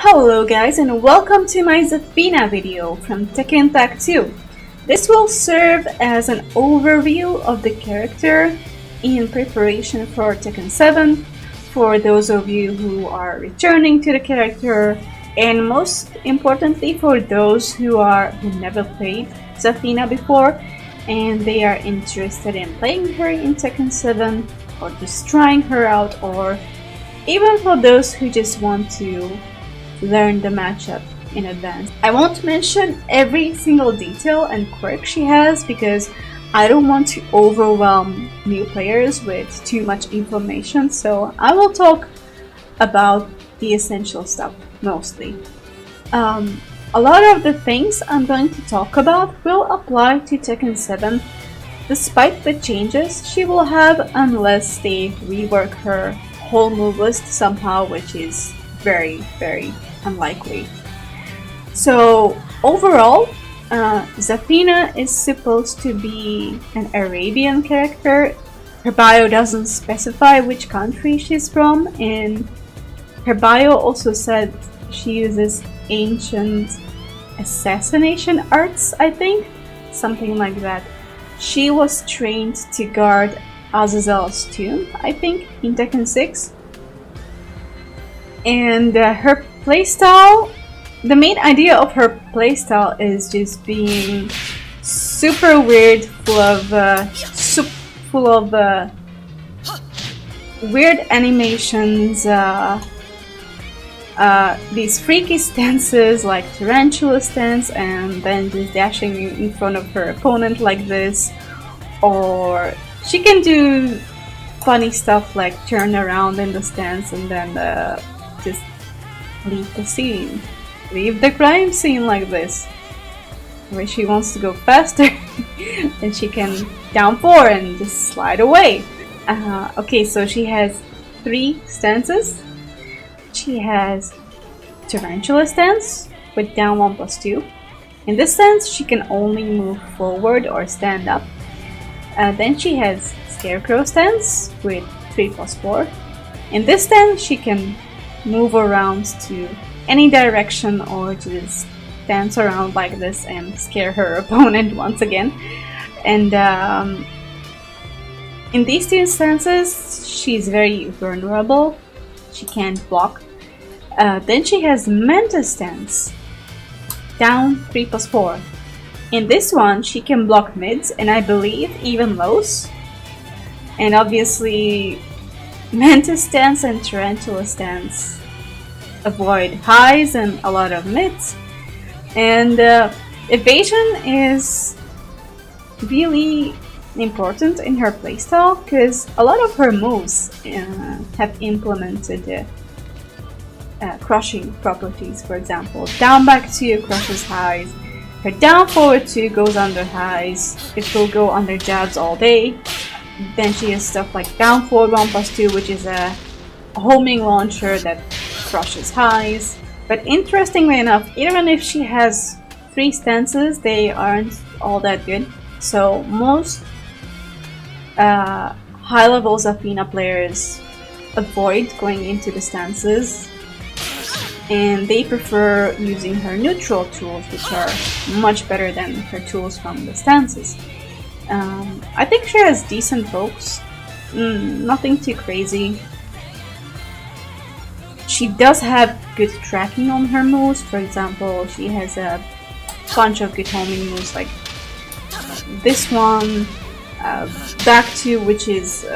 Hello guys and welcome to my Zafina video from Tekken Tag 2. This will serve as an overview of the character in preparation for Tekken 7 for those of you who are returning to the character, and most importantly for those who never played Zafina before and they are interested in playing her in Tekken 7 or just trying her out, or even for those who just want to learn the matchup in advance. I won't mention every single detail and quirk she has because I don't want to overwhelm new players with too much information, so I will talk about the essential stuff mostly. A lot of the things I'm going to talk about will apply to Tekken 7 despite the changes she will have, unless they rework her whole move list somehow, which is very unlikely. So overall, Zafina is supposed to be an Arabian character. Her bio doesn't specify which country she's from, and her bio also said she uses ancient assassination arts, I think, something like that. She was trained to guard Azazel's tomb, I think, in Tekken 6. And her playstyle, the main idea of her playstyle is just being super weird, full of weird animations, these freaky stances like tarantula stance, and then just dashing in front of her opponent like this. Or she can do funny stuff like turn around in the stance and then just leave the scene, leave the crime scene like this, where she wants to go faster and she can down 4 and just slide away. Okay, so she has 3 stances. She has tarantula stance with down 1+2. In this stance she can only move forward or stand up. Then she has scarecrow stance with 3+4. In this stance she can move around to any direction or just dance around like this and scare her opponent once again. And in these 2 stances she's very vulnerable. She can't block. Then she has Manta stance, down 3+4. In this one she can block mids and I believe even lows. And obviously Manta stance and tarantula stance avoid highs and a lot of mids. And evasion is really important in her playstyle because a lot of her moves have implemented crushing properties. For example, down back 2 crushes highs, her down forward 2 goes under highs, it will go under jabs all day. Then she has stuff like down forward 1+2, which is a homing launcher that crushes highs. But interestingly enough, even if she has 3 stances, they aren't all that good. So most high level Zafina players avoid going into the stances, and they prefer using her neutral tools, which are much better than her tools from the stances. I think she has decent pokes, nothing too crazy. She does have good tracking on her moves. For example, she has a bunch of good homing moves like this one, back 2, which has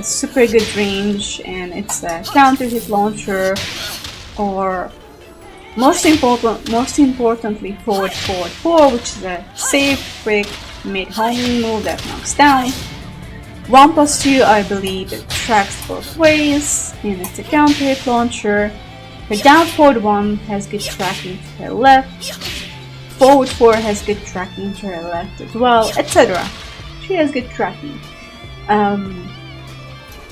super good range, and it's a counter hit launcher, or most importantly forward 4, which is a save quick mid homing move that knocks down. 1+2, I believe it tracks both ways, and it's a counter hit launcher. Her down forward 1 has good tracking to her left, forward 4 has good tracking to her left as well, etc. She has good tracking.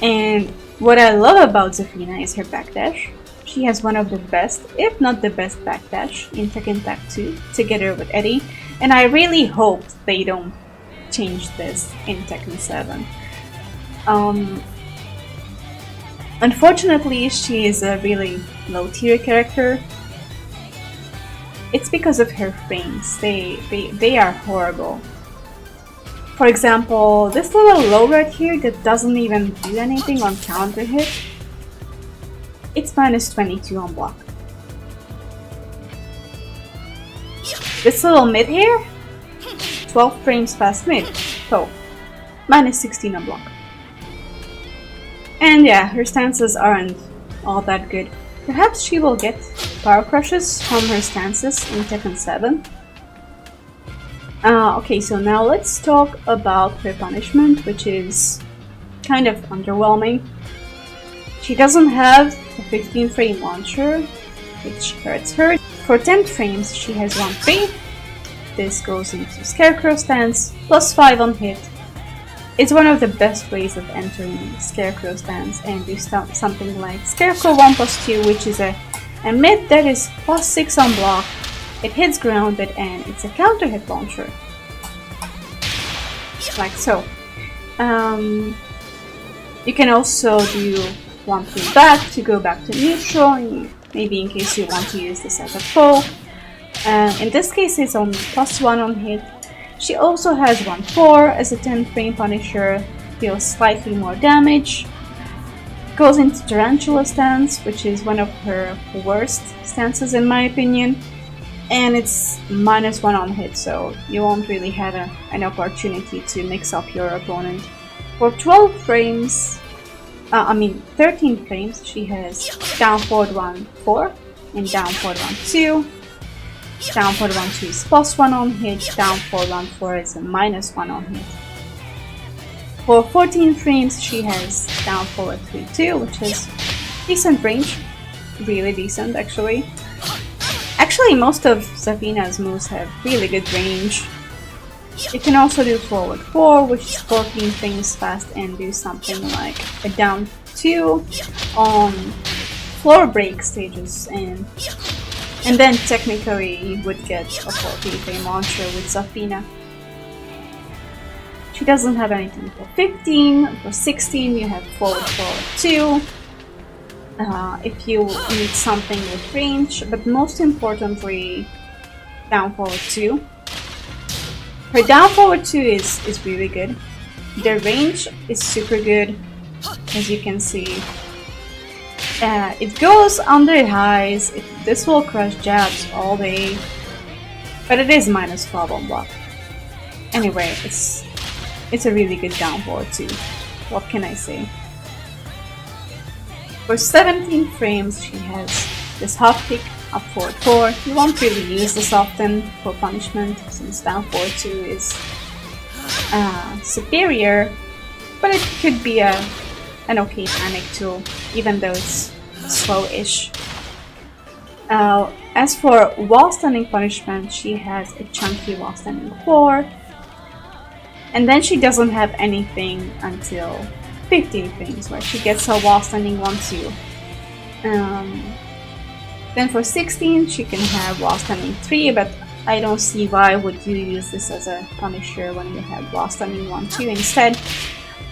And what I love about Zafina is her backdash. She has one of the best, if not the best, backdash in Tekken Tag 2, together with Eddie, and I really hope they don't change this in Tekken 7. Unfortunately, she is a really low tier character, it's because of her frames. They are horrible. For example, this little low right here that doesn't even do anything on counter hit, it's minus 22 on block. This little mid here, 12 frames past mid, so minus 16 on block. And yeah, her stances aren't all that good. Perhaps she will get power crushes from her stances in Tekken 7. Okay, so now let's talk about her punishment, which is kind of underwhelming. She doesn't have a 15 frame launcher, which hurts her. For 10 frames, she has 1 free. This goes into Scarecrow stance, plus 5 on hit. It's one of the best ways of entering Scarecrow stance and do something like Scarecrow 1 plus 2, which is a mid that is plus 6 on block. It hits grounded and it's a counter hit launcher. Like so. You can also do 1 free back to go back to neutral, maybe in case you want to use this as a foe. In this case it's only plus 1 on hit. She also has 1-4 as a 10 frame punisher, deals slightly more damage. Goes into Tarantula stance, which is one of her worst stances in my opinion. And it's minus 1 on hit, so you won't really have an opportunity to mix up your opponent. For 13 frames, she has down forward 1-4 and down forward 1-2. Down forward 1-2 is plus 1 on hit, down forward 1-4 is a minus 1 on hit. For 14 frames, she has down forward 3-2, which is decent range, really decent actually. Actually, most of Zafina's moves have really good range. You can also do forward 4, which is 14 frames fast, and do something like a down 2 on floor break stages, and then technically you would get a 14 frame launcher with Zafina. She doesn't have anything for 15. For 16 you have forward 2. If you need something with range, but most importantly, down forward 2. Her down forward 2 is really good. The range is super good, as you can see. It goes under highs. This will crush jabs all day, but it is minus 12 on block. Anyway, it's a really good down forward 2. What can I say? For 17 frames, she has this hop kick up forward 4. You won't really use this often for punishment since down forward 2 is superior, but it could be an okay panic tool, even though it's slow-ish. As for wall standing punishment, she has a chunky wall standing 4, and then she doesn't have anything until 15 frames, where she gets her wall standing 1-2. Then for 16 she can have wall standing 3, but I don't see why would you use this as a punisher when you have wall standing 1-2 instead.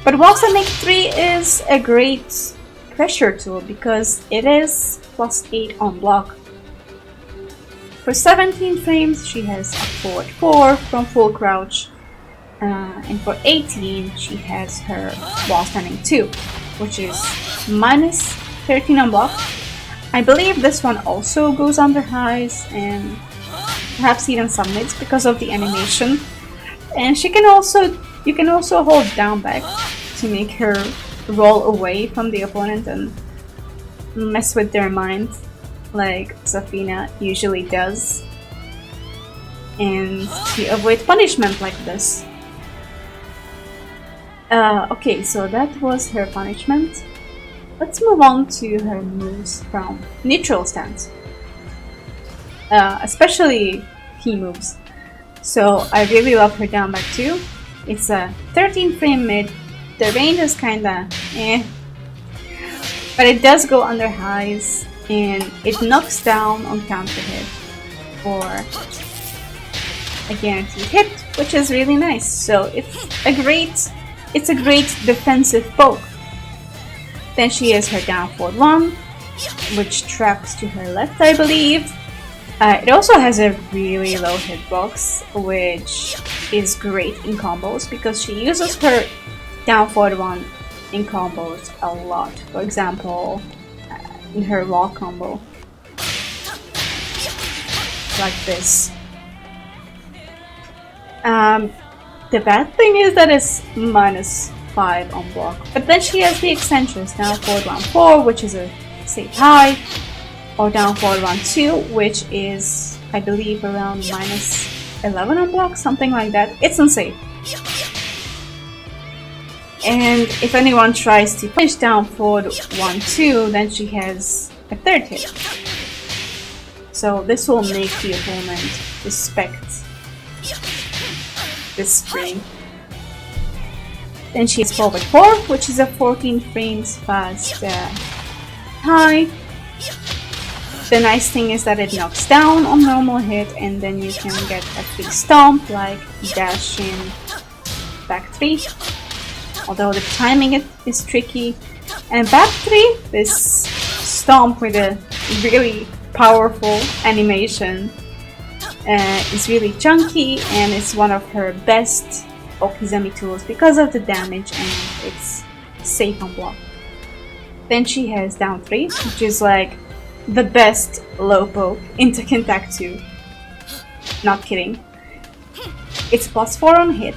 But wall standing 3 is a great pressure tool because it is plus 8 on block. For 17 frames she has a forward 4 from full crouch. And for 18, she has her wall standing 2, which is minus 13 on block. I believe this one also goes under highs and perhaps even some mids because of the animation. And you can also hold down back to make her roll away from the opponent and mess with their mind, like Zafina usually does, and to avoid punishment like this. Okay, so that was her punishment. Let's move on to her moves from neutral stance. Especially key moves. So I really love her down back too. It's a 13 frame mid. The range is kinda but it does go under highs and it knocks down on counter hit for a guaranteed hit, which is really nice. So it's a great defensive poke. Then she has her down forward 1, which tracks to her left, I believe. It also has a really low hitbox, which is great in combos because she uses her down forward one in combos a lot. For example, in her wall combo, like this. The bad thing is that it's -5 on block, but then she has the extensions down forward 1-4, which is a safe high, or down forward 1-2, which is, I believe, around -11 on block, something like that. It's unsafe. And if anyone tries to push down forward 1-2, then she has a third hit. So this will make the opponent respect this string. Then she has forward 4, which is a 14 frames fast high. The nice thing is that it knocks down on normal hit, and then you can get a free stomp like dash in back 3. Although the timing is tricky. And back 3, this stomp with a really powerful animation, is really chunky, and it's one of her best Okizumi tools because of the damage and it's safe on block. Then she has down 3, which is like the best low poke in Tekken Tag 2. Not kidding. It's +4 on hit,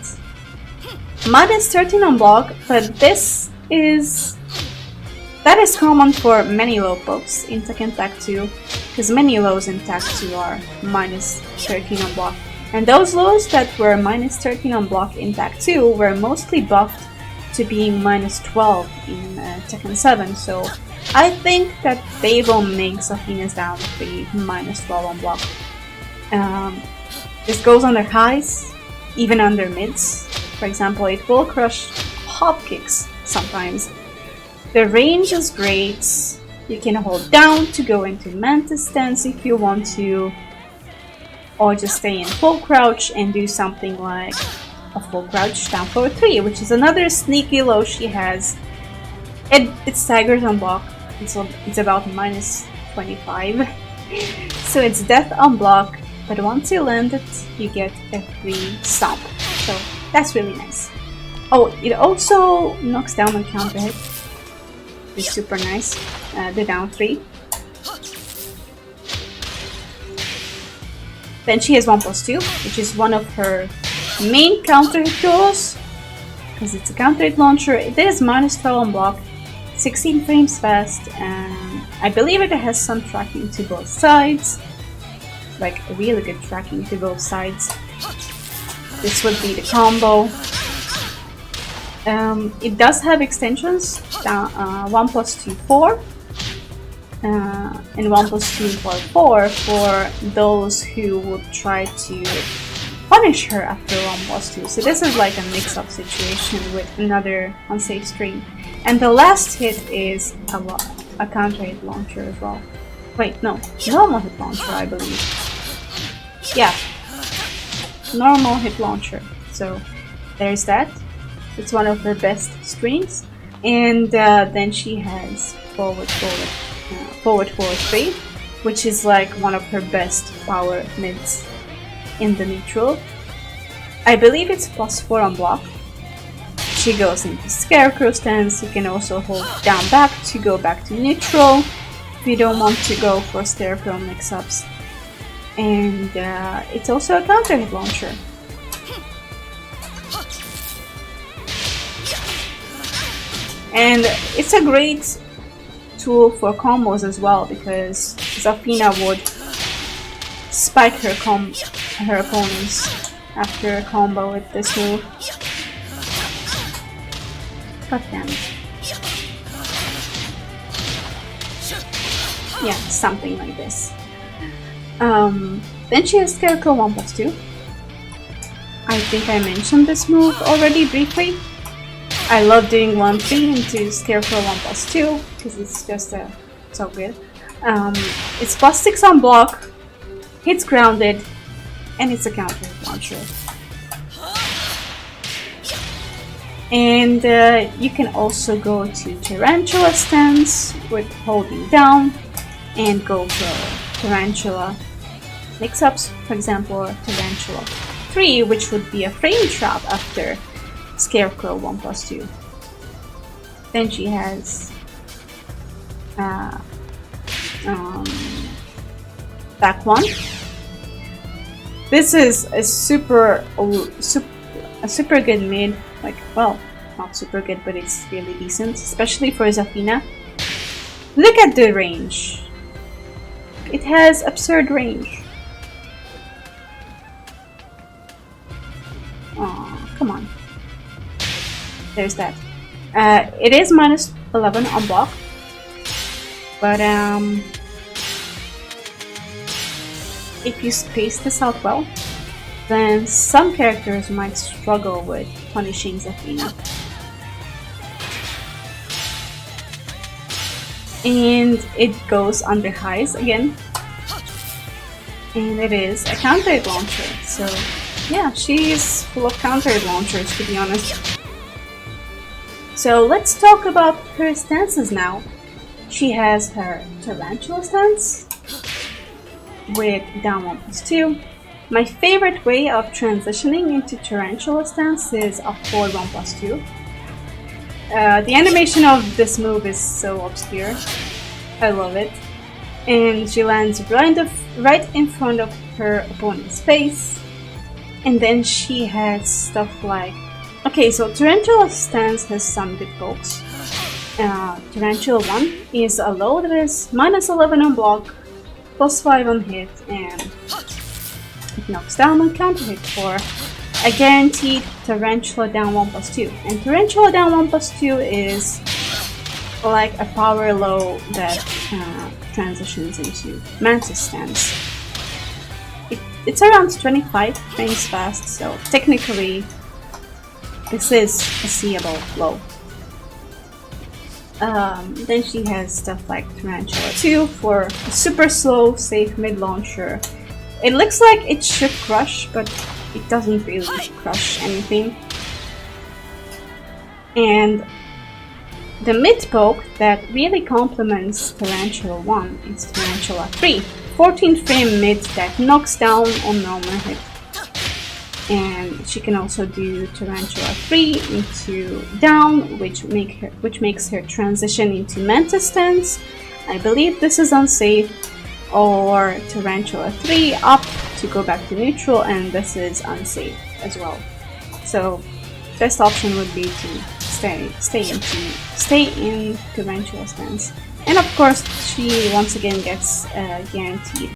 -13 on block, but that is common for many low pokes in Tekken Tag 2, because many lows in Tag 2 are -13 on block. And those lows that were -13 on block in Tag 2 were mostly buffed to being -12 in Tekken 7, so I think that they will make Zafina's down 3 -12 on block. This goes under highs, even under mids. For example, it will crush hop kicks sometimes. The range is great. You can hold down to go into Mantis stance if you want to, or just stay in full crouch and do something like a full crouch down forward 3, which is another sneaky low she has. It staggers on block, it's about -25, so it's death on block, but once you land it, you get a free stomp, so that's really nice. Oh, it also knocks down on counter hit. It's super nice, the down 3. Then she has 1+2, which is one of her main counter hit tools, because it's a counter hit launcher. It is -12 on block, 16 frames fast, and I believe it has some tracking to both sides, like a really good tracking to both sides. This would be the combo. It does have extensions, 1+2, 4, and 1+2 for 4 for those who would try to punish her after 1+2. So this is like a mix-up situation with another unsafe string. And the last hit is a counter hit launcher as well. Wait, no, normal hit launcher, I believe. Yeah, normal hit launcher. So there's that. It's one of her best strings. And then she has forward 3, which is like one of her best power mids in the neutral. I believe it's +4 on block. She goes into Scarecrow stance. You can also hold down back to go back to neutral if you don't want to go for Scarecrow mix-ups. And it's also a counter hit launcher. And it's a great tool for combos as well, because Zafina would spike her opponents after a combo with this move. God damn it. Yeah, something like this. Then she has Scarecrow 1+2. I think I mentioned this move already briefly. I love doing 1-3 into Scarecrow 1+2 because it's just so good. It's +6 on block, hits grounded, and it's a counter hit launcher. And you can also go to Tarantula stance with holding down and go for Tarantula mix-ups, for example, Tarantula 3, which would be a frame trap after Scarecrow 1+2. Then she has back 1. This is a super good mid, like, well, not super good, but it's really decent, especially for Zafina. Look at the range. It has absurd range. Oh, come on. There's that. It is -11 on block, but if you space this out well, then some characters might struggle with punishing Zafina. And it goes under highs again, and it is a countered launcher, so yeah, she's full of countered launchers, to be honest. So let's talk about her stances now. She has her Tarantula stance with down 1+2. My favorite way of transitioning into Tarantula stance is up forward 1+2. The animation of this move is so obscure. I love it. And she lands right in front of her opponent's face. And then she has stuff like... Okay, so Tarantula stance has some good pokes. Tarantula 1 is a low that is -11 on block, +5 on hit, and it knocks down on counter hit for a guaranteed Tarantula down 1+2. And Tarantula down 1+2 is like a power low that transitions into Mantis stance. It's around 25 frames fast, so technically this is a seeable low. Then she has stuff like Tarantula 2 for a super slow, safe mid launcher. It looks like it should crush, but it doesn't really crush anything. And the mid poke that really complements Tarantula 1 is Tarantula 3. 14 frame mid that knocks down on normal hit. And she can also do Tarantula 3 into down, which makes her transition into Mantis stance. I believe this is unsafe. Or Tarantula 3 up to go back to neutral, and this is unsafe as well. So best option would be to stay in Tarantula stance. And of course, she once again gets guaranteed